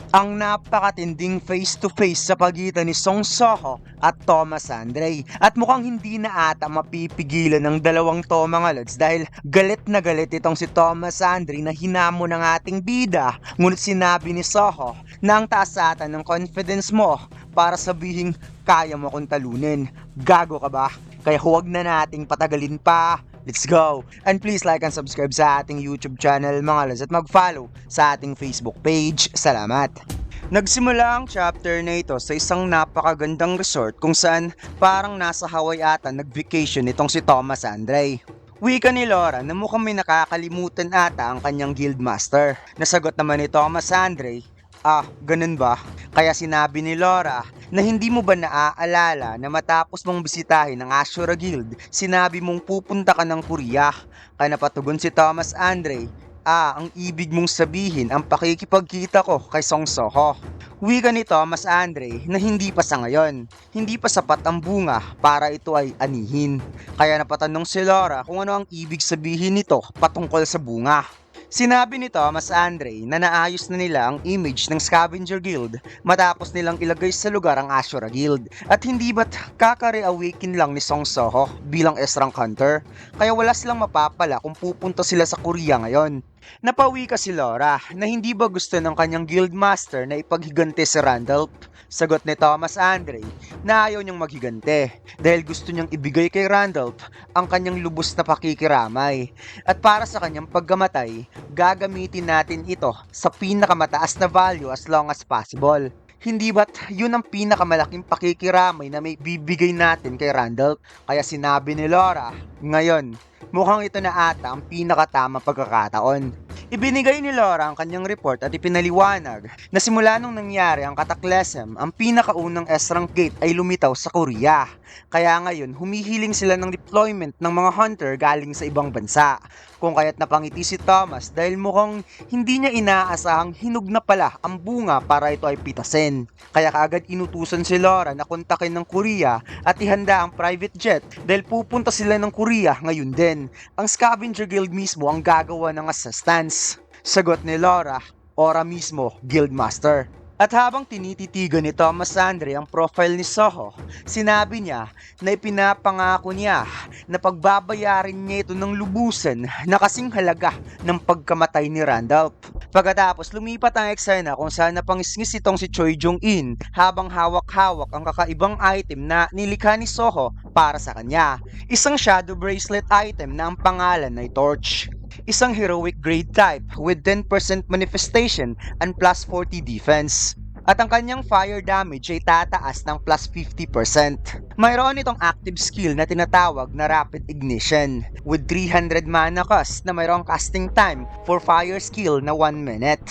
Ang napakatinding face-to-face sa pagitan ni Song Soho at Thomas Andre. At mukhang hindi na ata mapipigilan ng dalawang to mga lods dahil galit na galit itong si Thomas Andre na hinamo ng ating bida. Ngunit sinabi ni Soho na ang taas ata ng confidence mo para sabihin kaya mo akong talunin. Gago ka ba? Kaya huwag na nating patagalin pa. Let's go! And please like and subscribe sa ating YouTube channel mga lods at mag-follow sa ating Facebook page. Salamat! Nagsimula ang chapter na ito sa isang napakagandang resort kung saan parang nasa Hawaii ata nag-vacation itong si Thomas Andre. Wika ni Laura na mukhang may nakakalimutan ata ang kanyang guildmaster. Nasagot naman ni Thomas Andre, ganun ba? Kaya sinabi ni Laura na hindi mo ba naaalala na matapos mong bisitahin ang Ashura Guild, sinabi mong pupunta ka ng Korea. Kaya napatugon si Thomas Andre, ang ibig mong sabihin ang pakikipagkita ko kay Song Soho. Wika ni Thomas Andre na hindi pa sa ngayon, hindi pa sapat ang bunga para ito ay anihin. Kaya napatanong si Laura kung ano ang ibig sabihin nito patungkol sa bunga. Sinabi ni Thomas Andre na naayos na nila ang image ng Scavenger Guild matapos nilang ilagay sa lugar ang Ashura Guild. At hindi ba't kaka-reawaken lang ni Song Soho bilang S-rank hunter? Kaya wala silang mapapala kung pupunta sila sa Korea ngayon. Napawi ka si Laura na hindi ba gusto ng kanyang guildmaster na ipaghigante si Randolph? Sagot ni Thomas Andre na ayaw niyang maghigante dahil gusto niyang ibigay kay Randolph ang kanyang lubos na pakikiramay. At para sa kanyang pagkamatay, gagamitin natin ito sa pinakamataas na value as long as possible. Hindi ba't yun ang pinakamalaking pakikiramay na may bibigay natin kay Randolph? Kaya sinabi ni Laura, ngayon, mukhang ito na ata ang pinakatama pagkakataon. Ibinigay ni Laura ang kanyang report at ipinaliwanag na simula nung nangyari ang Cataclysm, ang pinakaunang S-rank gate ay lumitaw sa Korea. Kaya ngayon, humihiling sila ng deployment ng mga hunter galing sa ibang bansa. Kung kaya't napangiti si Thomas dahil mukhang hindi niya inaasahang hinog na pala ang bunga para ito ay pitasin. Kaya kaagad inutusan si Laura na kontakin ng Korea at ihanda ang private jet dahil pupunta sila ng Korea ngayon din. Ang Scavenger Guild mismo ang gagawa ng assistance. Sagot ni Laura, ora mismo, Guildmaster. At habang tinititigan ni Thomas Andre ang profile ni Soho, sinabi niya na ipinapangako niya na pagbabayarin niya ito ng lubusan na kasing halaga ng pagkamatay ni Randolph. Pagkatapos lumipat ang eksena kung saan napangisngis itong si Choi Jong-in habang hawak-hawak ang kakaibang item na nilikha ni Soho para sa kanya. Isang shadow bracelet item na ang pangalan ay Torch. Isang heroic grade type with 10% manifestation and plus 40 defense. At ang kanyang fire damage ay tataas ng plus 50%. Mayroon itong active skill na tinatawag na Rapid Ignition with 300 mana cost na mayroong casting time for fire skill na 1 minute.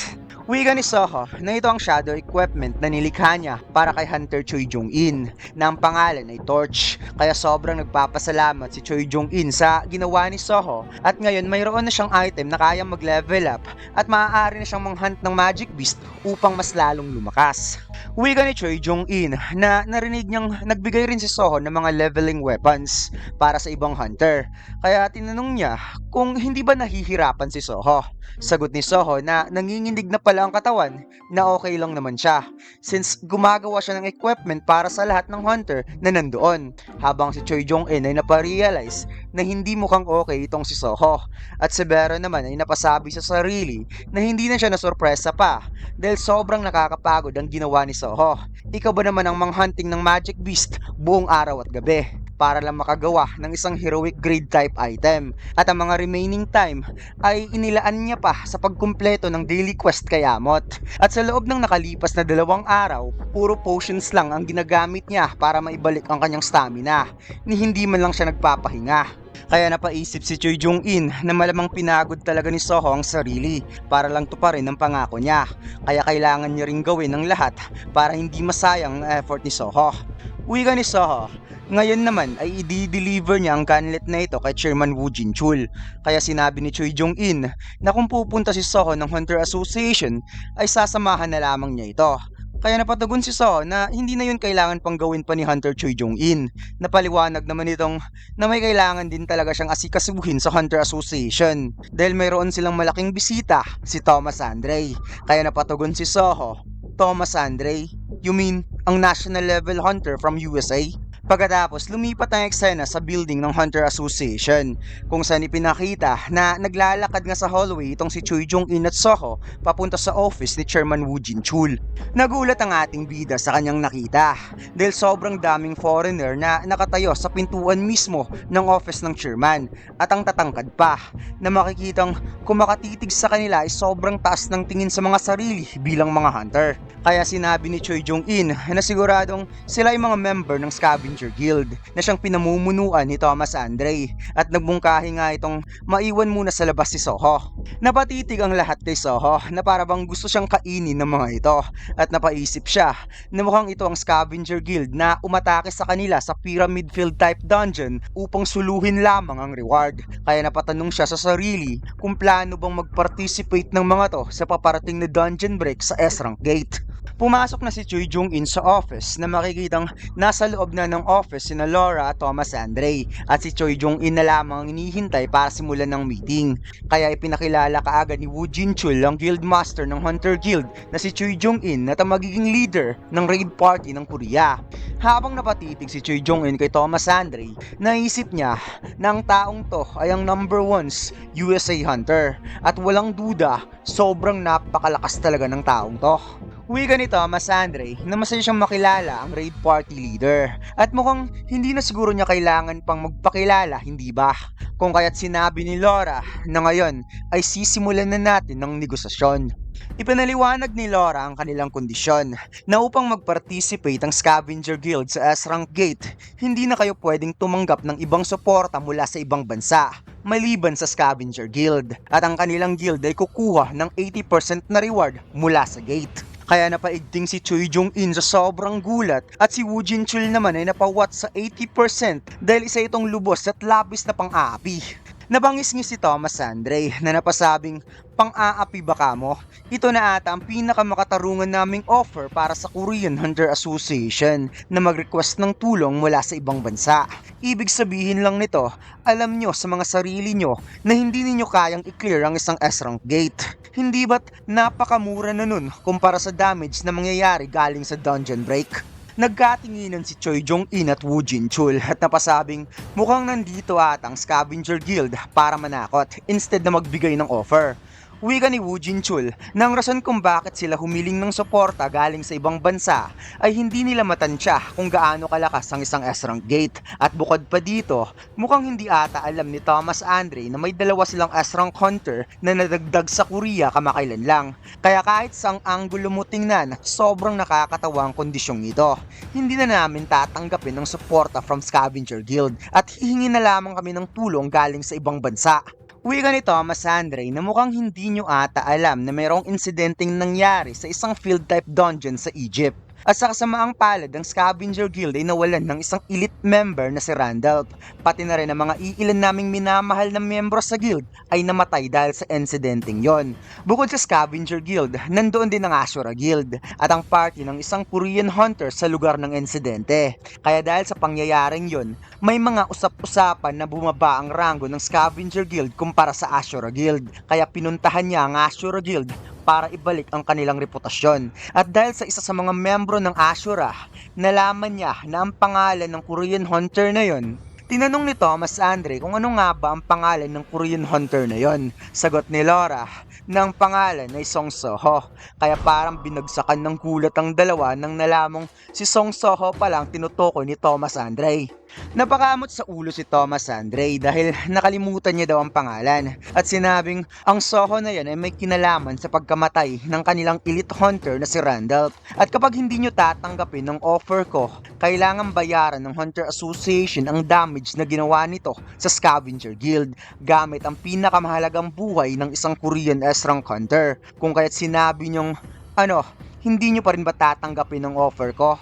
Wika ni Soho na ito ang shadow equipment na nilikha niya para kay Hunter Choi Jong-in na ang pangalan ay Torch. Kaya sobrang nagpapasalamat si Choi Jong-in sa ginawa ni Soho at ngayon mayroon na siyang item na kayang mag-level up at maaari na siyang manghunt ng Magic Beast upang mas lalong lumakas. Wika ni Choi Jong-in na narinig niyang nagbigay rin si Soho ng mga leveling weapons para sa ibang hunter. Kaya tinanong niya kung hindi ba nahihirapan si Soho. Sagot ni Soho na nanginginig na pala ang katawan na okay lang naman siya since gumagawa siya ng equipment para sa lahat ng hunter na nandoon. Habang si Choi Jong-in ay naparealize na hindi mukhang okay itong si Soho at si Bero naman ay napasabi sa sarili na hindi na siya nasurpresa pa dahil sobrang nakakapagod ang ginawa ni Soho. Ikaw ba naman ang manghunting ng Magic Beast buong araw at gabi para lang makagawa ng isang heroic grade type item at ang mga remaining time ay inilaan niya pa sa pagkumpleto ng daily quest kay Amot. At sa loob ng nakalipas na 2 araw, puro potions lang ang ginagamit niya para maibalik ang kanyang stamina, ni hindi man lang siya nagpapahinga. Kaya napaisip si Choi Jong-in na malamang pinagod talaga ni Soho ang sarili para lang tuparin ang pangako niya. Kaya kailangan niya ring gawin ang lahat para hindi masayang ang effort ni Soho. Wika ni Soho, ngayon naman ay i-deliver niya ang gauntlet na ito kay Chairman Woo Jin-chul. Kaya sinabi ni Choi Jong-in na kung pupunta si Soho ng Hunter Association ay sasamahan na lamang niya ito. Kaya napatugon si Soho na hindi na yun kailangan pang gawin pa ni Hunter Choi Jong-in. Napaliwanag naman itong na may kailangan din talaga siyang asikasuhin sa Hunter Association dahil mayroon silang malaking bisita, si Thomas Andre. Kaya napatugon si Soho, Thomas Andre? You mean, ang national level hunter from USA? Pagkatapos, lumipat ang eksena sa building ng Hunter Association kung saan ipinakita na naglalakad nga sa hallway itong si Choi Jong-in at Soho papunta sa office ni Chairman Woo Jin-chul. Nagulat ang ating bida sa kanyang nakita dahil sobrang daming foreigner na nakatayo sa pintuan mismo ng office ng chairman at ang tatangkad pa na makikitang kumakatitig sa kanila ay sobrang taas ng tingin sa mga sarili bilang mga hunter. Kaya sinabi ni Choi Jong-in na siguradong sila ay mga member ng Scavenger Guild na siyang pinamumunuan ni Thomas Andre at nagbungkahi nga itong maiwan muna sa labas si Soho. Napatitig ang lahat kay Soho na para bang gusto siyang kainin ng mga ito at napaisip siya na mukhang ito ang Scavenger Guild na umatake sa kanila sa Pyramid Field type dungeon upang suluhin lamang ang reward. Kaya napatanong siya sa sarili kung plano bang mag-participate ng mga to sa paparating na dungeon break sa S-Rank Gate. Pumasok na si Choi Jong-in sa office na makikitang nasa loob na ng office sina Laura at Thomas Andre at si Choi Jong-in na lamang ang inihintay para simulan ng meeting. Kaya ipinakilala kaagad ni Woo Jin-chul ang guild master ng Hunter Guild na si Choi Jong-in na magiging leader ng raid party ng Korea. Habang napatitig si Choi Jong-in kay Thomas Andre, naisip niya na ang taong to ay ang number 1's USA Hunter at walang duda, sobrang napakalakas talaga ng taong to. Wika ni Thomas Andre na masaya siyang makilala ang raid party leader at mukhang hindi na siguro niya kailangan pang magpakilala, hindi ba? Kung kaya't sinabi ni Laura na ngayon ay sisimulan na natin ng negosasyon. Ipinaliwanag ni Laura ang kanilang kondisyon na upang mag-participate ang Scavenger Guild sa S-Rank Gate, hindi na kayo pwedeng tumanggap ng ibang suporta mula sa ibang bansa maliban sa Scavenger Guild at ang kanilang guild ay kukuha ng 80% na reward mula sa gate. Kaya napaigting si Choi Jong-in sa sobrang gulat at si Woo Jin-chul naman ay napawat sa 80% dahil isa itong lubos at labis na pang-aapi. Nabangis-ngis si Thomas Andre na napasabing, pang-aapi ba kamo? Ito na ata ang pinakamakatarungan naming offer para sa Korean Hunter Association na mag-request ng tulong mula sa ibang bansa. Ibig sabihin lang nito, alam nyo sa mga sarili nyo na hindi ninyo kayang i-clear ang isang S-Rank Gate. Hindi ba't napakamura na nun kumpara sa damage na mangyayari galing sa dungeon break? Nagkatinginan si Choi Jong-in at Woo Jin-chul at napasabing mukhang nandito at ang Scavenger Guild para manakot instead na magbigay ng offer. Wika ni Woo Jin-chul na ang rason kung bakit sila humiling ng suporta galing sa ibang bansa ay hindi nila matansya kung gaano kalakas ang isang S-Rank Gate. At bukod pa dito, mukhang hindi ata alam ni Thomas Andre na may dalawa silang S-Rank Hunter na nadagdag sa Korea kamakailan lang. Kaya kahit saang anggulo mo tingnan, sobrang nakakatawa ang kondisyong ito. Hindi na namin tatanggapin ng suporta from Scavenger Guild at hihingi na lamang kami ng tulong galing sa ibang bansa. Wika ni Thomas Andre na mukhang hindi nyo ata alam na mayroong insidenteng nangyari sa isang field type dungeon sa Egypt. At sa kasamaang palad, ang Scavenger Guild ay nawalan ng isang elite member na si Randolph. Pati na rin ang mga iilan naming minamahal na miyembro sa guild ay namatay dahil sa insidenteng yon. Bukod sa Scavenger Guild, nandoon din ang Ashura Guild at ang party ng isang Korean hunter sa lugar ng insidente. Kaya dahil sa pangyayaring yon, may mga usap-usapan na bumaba ang rango ng Scavenger Guild kumpara sa Ashura Guild. Kaya pinuntahan niya ang Ashura Guild para ibalik ang kanilang reputasyon. At dahil sa isa sa mga membro ng Ashura, nalaman niya na ang pangalan ng Korean hunter na yon. Tinanong ni Thomas Andre kung ano nga ba ang pangalan ng Korean hunter na yon. Sagot ni Laura na ang pangalan ay Song Soho. Kaya parang binagsakan ng gulat ang dalawa nang nalamang si Song Soho palang tinutukoy ni Thomas Andre. Napakamot sa ulo si Thomas Andre dahil nakalimutan niya daw ang pangalan at sinabing ang Soho na yan ay may kinalaman sa pagkamatay ng kanilang elite hunter na si Randolph. At kapag hindi nyo tatanggapin ang offer ko, kailangan bayaran ng Hunter Association ang damage na ginawa nito sa Scavenger Guild gamit ang pinakamahalagang buhay ng isang Korean S-Rank Hunter. Kung kaya't sinabi nyong, hindi nyo pa rin ba tatanggapin ang offer ko?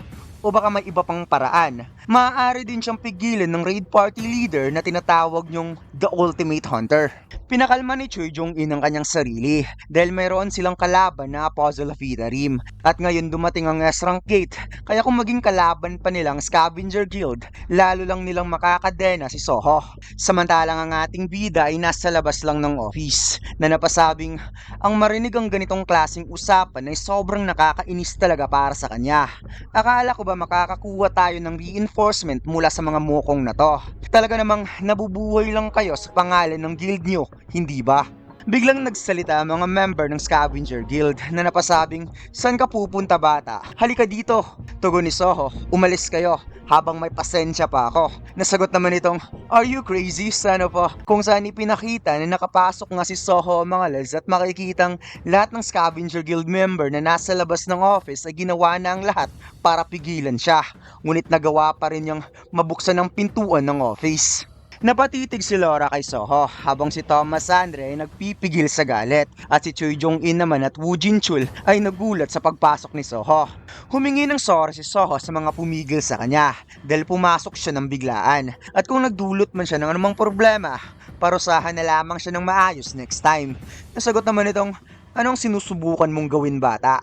O baka may iba pang paraan? Maaari din siyang pigilan ng raid party leader na tinatawag niyong The Ultimate Hunter. Pinakalma ni Choi Jong-in ang kanyang sarili dahil mayroon silang kalaban na Apostle of Itarim at ngayon dumating ang S-Rank Gate, kaya kung maging kalaban pa nilang Scavenger Guild, lalo lang nilang makakadena si Soho. Samantalang ang ating bida ay nasa labas lang ng office na napasabing ang marinig ang ganitong klaseng usapan ay sobrang nakakainis talaga para sa kanya. Akala ko ba makakakuha tayo ng reinforcement mula sa mga mukong na to? Talaga namang nabubuhay lang kayo sa pangalan ng guild nyo, hindi ba? Biglang nagsalita ang mga member ng Scavenger Guild na napasabing, "Saan ka pupunta bata? Halika dito." Tugon ni Soho, "Umalis kayo habang may pasensya pa ako." Nasagot naman itong, "Are you crazy, son of a..." Kung saan ipinakita na nakapasok nga si Soho mga lads at makikitang lahat ng Scavenger Guild member na nasa labas ng office ay ginawa na ang lahat para pigilan siya. Ngunit nagawa pa rin niyang mabuksan ang pintuan ng office. Napatitig si Laura kay Soho habang si Thomas Andre ay nagpipigil sa galit at si Choi Jong-in naman at Woo Jin-chul ay nagulat sa pagpasok ni Soho. Humingi ng sorry si Soho sa mga pumigil sa kanya dahil pumasok siya ng biglaan at kung nagdulot man siya ng anumang problema, parusahan na lamang siya ng maayos next time. Nasagot naman itong, "Anong sinusubukan mong gawin bata?"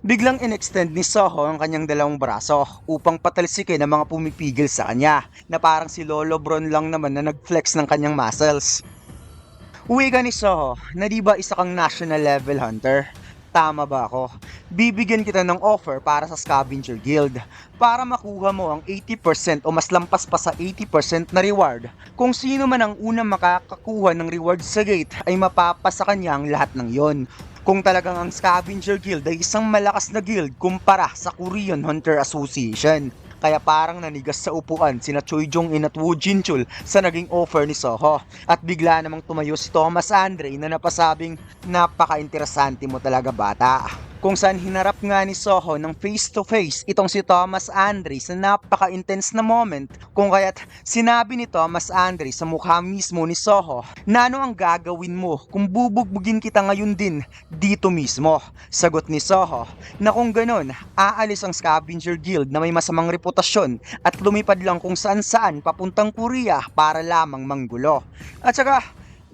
Biglang in-extend ni Soho ang kanyang dalawang braso upang patalsikin ang mga pumipigil sa kanya na parang si Lolo Bron lang naman na nag-flex ng kanyang muscles. Uwi ka ni Soho na di ba isa kang national level hunter? Tama ba ako? Bibigyan kita ng offer para sa Scavenger Guild para makuha mo ang 80% o mas lampas pa sa 80% na reward. Kung sino man ang unang makakakuha ng reward sa gate ay mapapasa kanya ang lahat ng yon. Kung talagang ang Scavenger Guild ay isang malakas na guild kumpara sa Korean Hunter Association. Kaya parang nanigas sa upuan sina Choi Jong-in at Woo Jin-chul sa naging offer ni Soho. At bigla namang tumayo si Thomas Andre na napasabing, "Napaka-interesante mo talaga bata." Kung saan hinarap nga ni Soho ng face to face itong si Thomas Andre sa napaka-intense na moment, kung kaya't sinabi ni Thomas Andre sa mukha mismo ni Soho na ano ang gagawin mo kung bubugbugin kita ngayon din dito mismo. Sagot ni Soho na kung ganon, aalis ang Scavenger Guild na may masamang reputasyon at lumipad lang kung saan-saan papuntang Korea para lamang manggulo. At saka,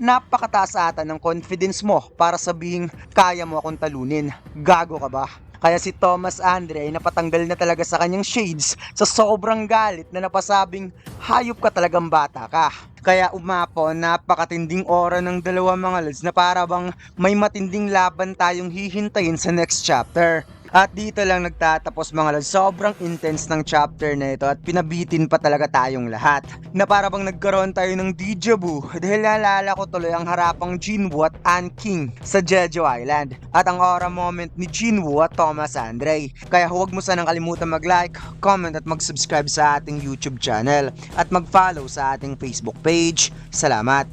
napakataas ata ng confidence mo para sabihing kaya mo akong talunin. Gago ka ba? Kaya si Thomas Andre ay napatanggal na talaga sa kanyang shades sa sobrang galit na napasabing, "Hayop ka talagang bata ka." Kaya umapo napakatinding aura ng dalawa mga lads na para bang may matinding laban tayong hihintayin sa next chapter. At dito lang nagtatapos mga lads, sobrang intense ng chapter na ito at pinabitin pa talaga tayong lahat. Na para bang nagkaroon tayo ng deja vu dahil naalala ko tuloy ang harapang Jinwoo at Ann King sa Jeju Island at ang aura moment ni Jinwoo at Thomas Andre. Kaya huwag mo sanang kalimutan mag-like, comment at mag-subscribe sa ating YouTube channel at mag-follow sa ating Facebook page. Salamat!